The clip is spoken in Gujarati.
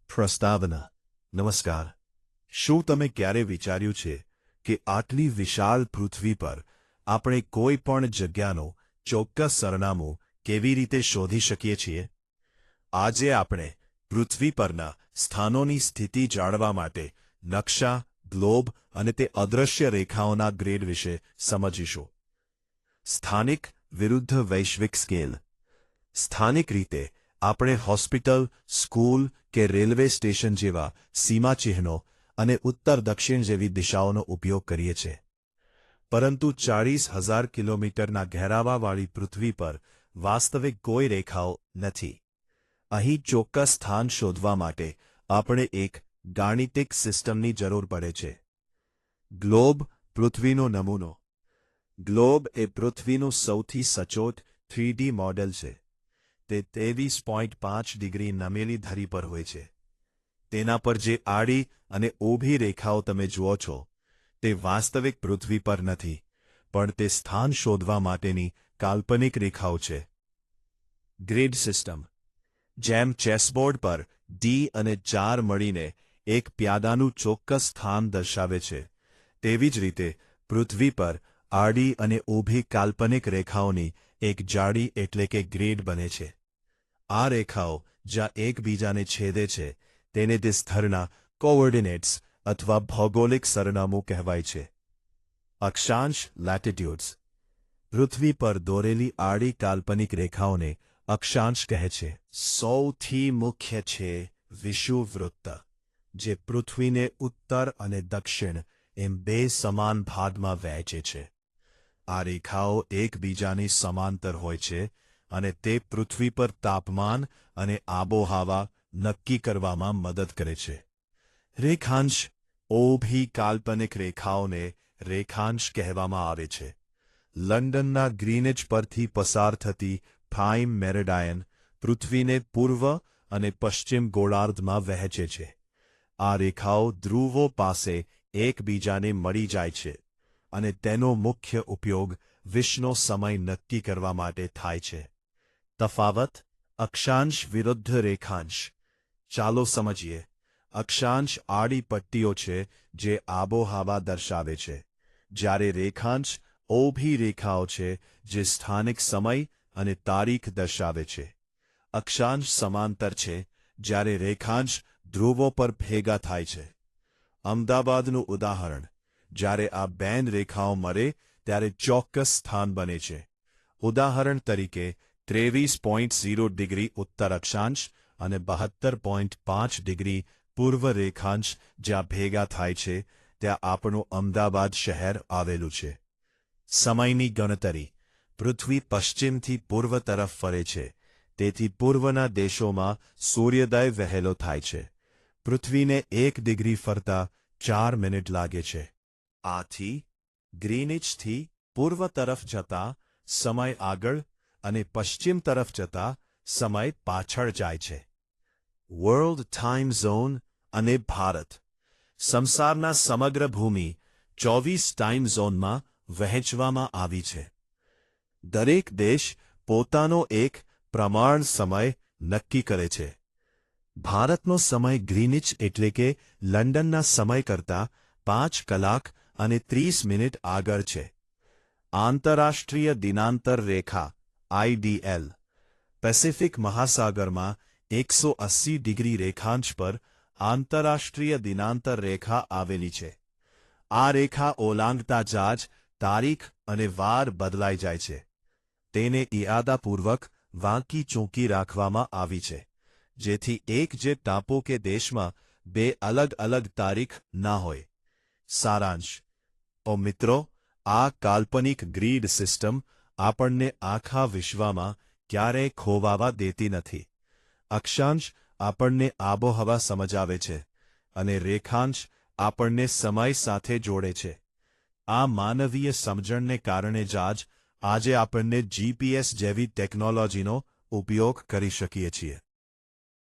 પ્રસ્તાવના. નમસ્કાર. શું તમે ક્યારે વિચાર્યું છે કે આટલી વિશાળ પૃથ્વી પર આપણે કોઈ પણ જગ્યાનો ચોક્કસ સરનામું કેવી રીતે શોધી શકીએ છીએ? આજે આપણે પૃથ્વી પરના સ્થાનોની સ્થિતિ જાણવા માટે નકશા, ગ્લોબ અને તે અદૃશ્ય રેખાઓના ગ્રેડ વિશે સમજીશું. સ્થાનિક વિરુદ્ધ વૈશ્વિક સ્કેલ. સ્થાનિક રીતે આપણે હોસ્પિટલ, સ્કૂલ કે રેલવે સ્ટેશન જેવા સીમાચિહ્નો અને ઉત્તર-દક્ષિણ જેવી દિશાઓનો ઉપયોગ કરીએ છીએ. પરંતુ 40,000 કિલોમીટરના ઘેરાવાવાળી પૃથ્વી પર વાસ્તવિક કોઈ રેખાઓ નથી. અહીં ચોક્કસ સ્થાન શોધવા માટે આપણે એક ગાણિતિક સિસ્ટમની જરૂર પડે છે. ગ્લોબ, પૃથ્વીનો નમૂનો. ગ્લોબ એ પૃથ્વીનું સૌથી સચોટ 3D મોડેલ છે. તે 23.5 ડિગ્રી નમેલી ધરી પર હોય છે. તેના પર જે આડી અને ઊભી રેખાઓ તમે જુઓ છો, તે વાસ્તવિક પૃથ્વી પર નથી, પણ તે સ્થાન શોધવા માટેની કાલ્પનિક રેખાઓ છે. Grid system. જેમ ચેસબોર્ડ પર ડી અને 4 મળીને એક પ્યાદાનું ચોક્કસ સ્થાન દર્શાવે છે, તેવી જ રીતે પૃથ્વી પર આડી અને ઊભી કાલ્પનિક રેખાઓની એક જાળી એટલે કે ગ્રીડ બને છે. આ રેખાઓ જ્યાં એકબીજાને છેદે છે તેને તે સ્થળના કોઓર્ડિનેટ્સ અથવા ભૌગોલિક સરનામું કહેવાય છે. અક્ષાંશ લેટિટ્યુડ્સ. પૃથ્વી પર દોરેલી આડી કાલ્પનિક રેખાઓને અક્ષાંશ કહે છે. સૌથી મુખ્ય છે વિષુવવૃત્ત, જે પૃથ્વીને ઉત્તર અને દક્ષિણ એમ બે સમાન ભાગમાં વહેંચે છે. આ રેખાઓ એકબીજાની સમાંતર હોય છે અને તે પૃથ્વી પર તાપમાન અને આબોહવા નક્કી કરવામાં મદદ કરે છે. રેખાંશ. ઊભી કાલ્પનિક રેખાઓને રેખાંશ કહેવામાં આવે છે. લંડનના ગ્રીનિચ પરથી પસાર થતી પ્રાઇમ મેરેડાયન પૃથ્વીને પૂર્વ અને પશ્ચિમ ગોળાર્ધમાં વહેંચે છે. આ રેખાઓ ધ્રુવો પાસે એકબીજાને મળી જાય છે અને તેનો મુખ્ય ઉપયોગ વિશ્વનો સમય નક્કી કરવા માટે થાય છે. તફાવત. અક્ષાંશ વિરુદ્ધ રેખાંશ. ચાલો સમજીએ. અક્ષાંશ આડી પટ્ટીઓ છે જે આબોહવા દર્શાવે છે, જ્યારે રેખાંશ ઊભી રેખાઓ છે જે સ્થાનિક સમય અને તારીખ દર્શાવે છે. અક્ષાંશ સમાંતર છે, જ્યારે રેખાંશ ધ્રુવો પર ભેગા થાય છે. અમદાવાદનું ઉદાહરણ. જ્યારે આ બેન રેખાઓ મળે ત્યારે ચોક્કસ સ્થાન બને છે. ઉદાહરણ તરીકે 23.0 ડિગ્રી ઉત્તર અક્ષાંશ અને 72.5 ડિગ્રી પૂર્વ રેખાંશ જ્યાં ભેગા થાય છે ત્યાં આપણું અમદાવાદ શહેર આવેલું છે. સમયની ગણતરી. પૃથ્વી પશ્ચિમથી પૂર્વ તરફ ફરે છે, તેથી પૂર્વના દેશોમાં સૂર્યોદય વહેલો થાય છે. પૃથ્વીને 1 ડિગ્રી ફરતા 4 મિનિટ લાગે છે. આથી ગ્રીનિચથી પૂર્વ તરફ જતા સમય આગળ અને પશ્ચિમ તરફ જતા સમય પાછળ જાય છે. વર્લ્ડ ટાઇમ ઝોન અને ભારત. સંસારના સમગ્ર ભૂમિ 24 ટાઇમ ઝોનમાં વહેંચવામાં આવી છે. દરેક દેશ પોતાનો એક પ્રમાણ સમય નક્કી કરે છે. ભારતનો સમય ગ્રીનિચ એટલે કે લંડનના સમય કરતાં 5 કલાક અને 30 મિનિટ આગળ છે. આંતરરાષ્ટ્રીય દિનાંતર રેખા આઈડીએલ. પેસિફિક મહાસાગરમાં 180 ડિગ્રી રેખાંશ પર આંતરરાષ્ટ્રીય દિનાંતર રેખા આવેલી છે. આ રેખા ઓલાંગતા જ તારીખ અને વાર બદલાઈ જાય છે. તેને ઇરાદાપૂર્વક વાંકી ચૂંકી રાખવામાં આવી છે, જેથી એક જે ટાપુ કે દેશમાં બે અલગ અલગ તારીખ ના હોય. સારાંશ. મિત્રો, આ કાલ્પનિક ગ્રીડ સિસ્ટમ આપણને આખા વિશ્વમાં ક્યારેય ખોવાવા દેતી નથી. અક્ષાંશ આપણને આબોહવા સમજાવે છે અને રેખાંશ આપણને સમય સાથે જોડે છે. આ માનવીય સમજણને કારણે જ આજે આપણને જીપીએસ જેવી ટેકનોલોજીનો ઉપયોગ કરી શકીએ છીએ.